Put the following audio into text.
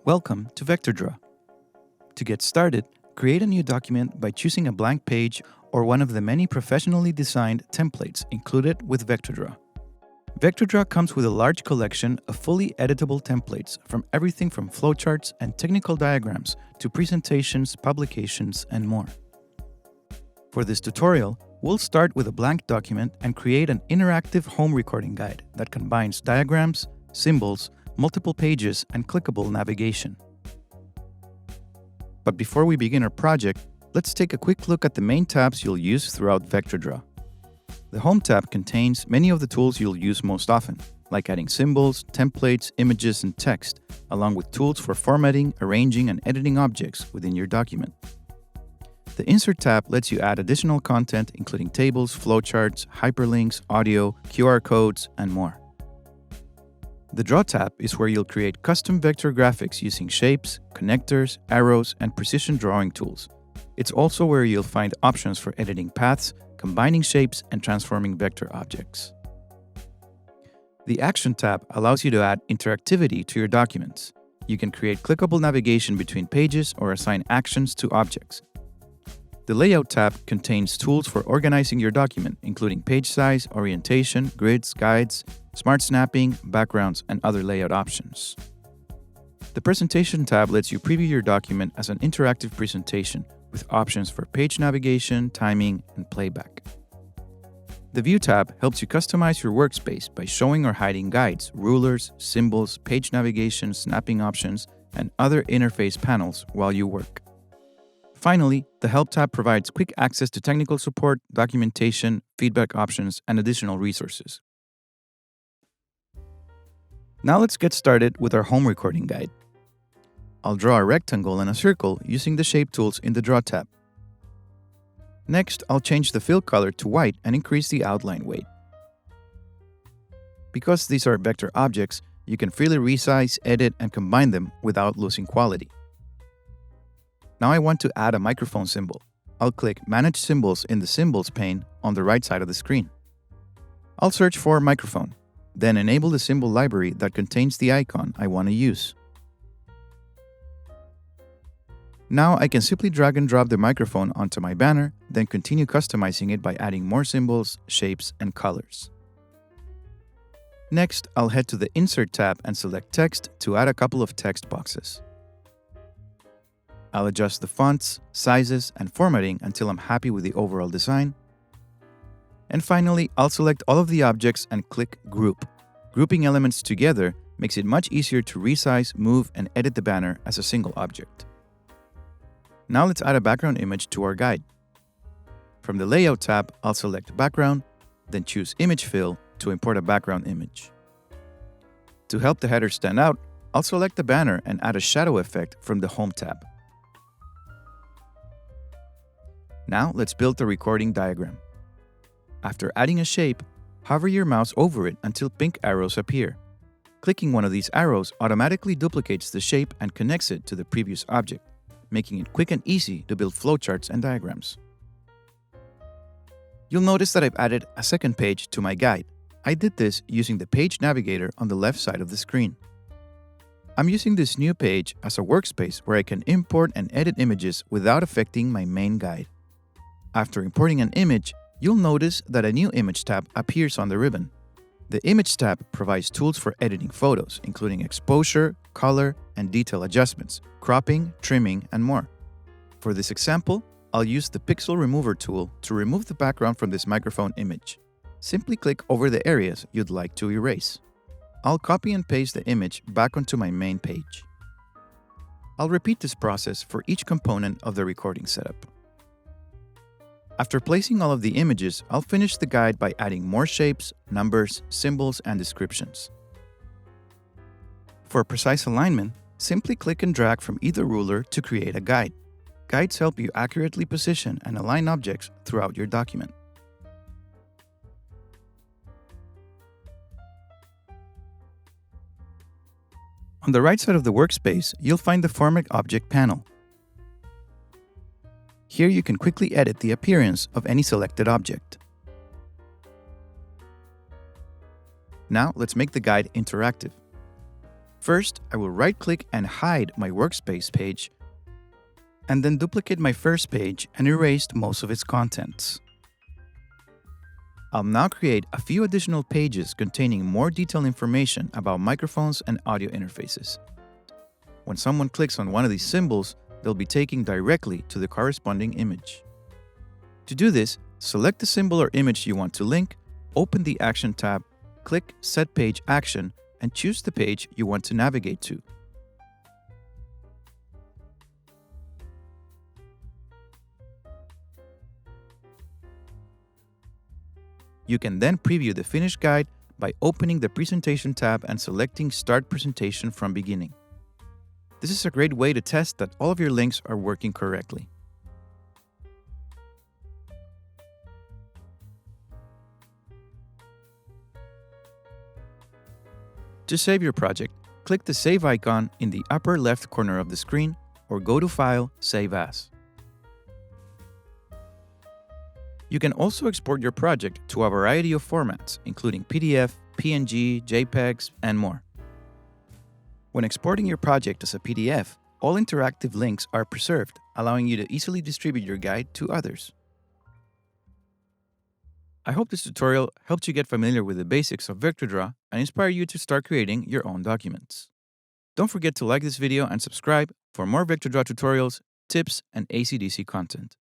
Welcome to VectraDraw. To get started, create a new document by choosing a blank page or one of the many professionally designed templates included with VectraDraw. VectraDraw comes with a large collection of fully editable templates from everything from flowcharts and technical diagrams to presentations, publications, and more. For this tutorial, we'll start with a blank document and create an interactive home recording guide that combines diagrams, symbols, multiple pages, and clickable navigation. But before we begin our project, let's take a quick look at the main tabs you'll use throughout VectraDraw. The Home tab contains many of the tools you'll use most often, like adding symbols, templates, images, and text, along with tools for formatting, arranging, and editing objects within your document. The Insert tab lets you add additional content, including tables, flowcharts, hyperlinks, audio, QR codes, and more. The Draw tab is where you'll create custom vector graphics using shapes, connectors, arrows, and precision drawing tools. It's also where you'll find options for editing paths, combining shapes, and transforming vector objects. The Action tab allows you to add interactivity to your documents. You can create clickable navigation between pages or assign actions to objects. The Layout tab contains tools for organizing your document, including page size, orientation, grids, guides, smart snapping, backgrounds, and other layout options. The Presentation tab lets you preview your document as an interactive presentation with options for page navigation, timing, and playback. The View tab helps you customize your workspace by showing or hiding guides, rulers, symbols, page navigation, snapping options, and other interface panels while you work. Finally, the Help tab provides quick access to technical support, documentation, feedback options, and additional resources. Now let's get started with our home recording guide. I'll draw a rectangle and a circle using the Shape tools in the Draw tab. Next, I'll change the fill color to white and increase the outline weight. Because these are vector objects, you can freely resize, edit, and combine them without losing quality. Now I want to add a microphone symbol. I'll click Manage Symbols in the Symbols pane on the right side of the screen. I'll search for microphone, then enable the symbol library that contains the icon I want to use. Now I can simply drag and drop the microphone onto my banner, then continue customizing it by adding more symbols, shapes, and colors. Next, I'll head to the Insert tab and select Text to add a couple of text boxes. I'll adjust the fonts, sizes, and formatting until I'm happy with the overall design. And finally, I'll select all of the objects and click Group. Grouping elements together makes it much easier to resize, move, and edit the banner as a single object. Now let's add a background image to our guide. From the Layout tab, I'll select Background, then choose Image Fill to import a background image. To help the header stand out, I'll select the banner and add a shadow effect from the Home tab. Now let's build the recording diagram. After adding a shape, hover your mouse over it until pink arrows appear. Clicking one of these arrows automatically duplicates the shape and connects it to the previous object, making it quick and easy to build flowcharts and diagrams. You'll notice that I've added a second page to my guide. I did this using the Page Navigator on the left side of the screen. I'm using this new page as a workspace where I can import and edit images without affecting my main guide. After importing an image, you'll notice that a new Image tab appears on the ribbon. The Image tab provides tools for editing photos, including exposure, color, and detail adjustments, cropping, trimming, and more. For this example, I'll use the Pixel Remover tool to remove the background from this microphone image. Simply click over the areas you'd like to erase. I'll copy and paste the image back onto my main page. I'll repeat this process for each component of the recording setup. After placing all of the images, I'll finish the guide by adding more shapes, numbers, symbols, and descriptions. For precise alignment, simply click and drag from either ruler to create a guide. Guides help you accurately position and align objects throughout your document. On the right side of the workspace, you'll find the Format Object panel. Here you can quickly edit the appearance of any selected object. Now let's make the guide interactive. First, I will right-click and hide my workspace page, and then duplicate my first page and erase most of its contents. I'll now create a few additional pages containing more detailed information about microphones and audio interfaces. When someone clicks on one of these symbols, they'll be taken directly to the corresponding image. To do this, select the symbol or image you want to link, open the Action tab, click Set Page Action, and choose the page you want to navigate to. You can then preview the finished guide by opening the Presentation tab and selecting Start Presentation from Beginning. This is a great way to test that all of your links are working correctly. To save your project, click the Save icon in the upper left corner of the screen or go to File, Save As. You can also export your project to a variety of formats, including PDF, PNG, JPEGs, and more. When exporting your project as a PDF, all interactive links are preserved, allowing you to easily distribute your guide to others. I hope this tutorial helped you get familiar with the basics of VectraDraw and inspire you to start creating your own documents. Don't forget to like this video and subscribe for more VectraDraw tutorials, tips, and ACDSee content.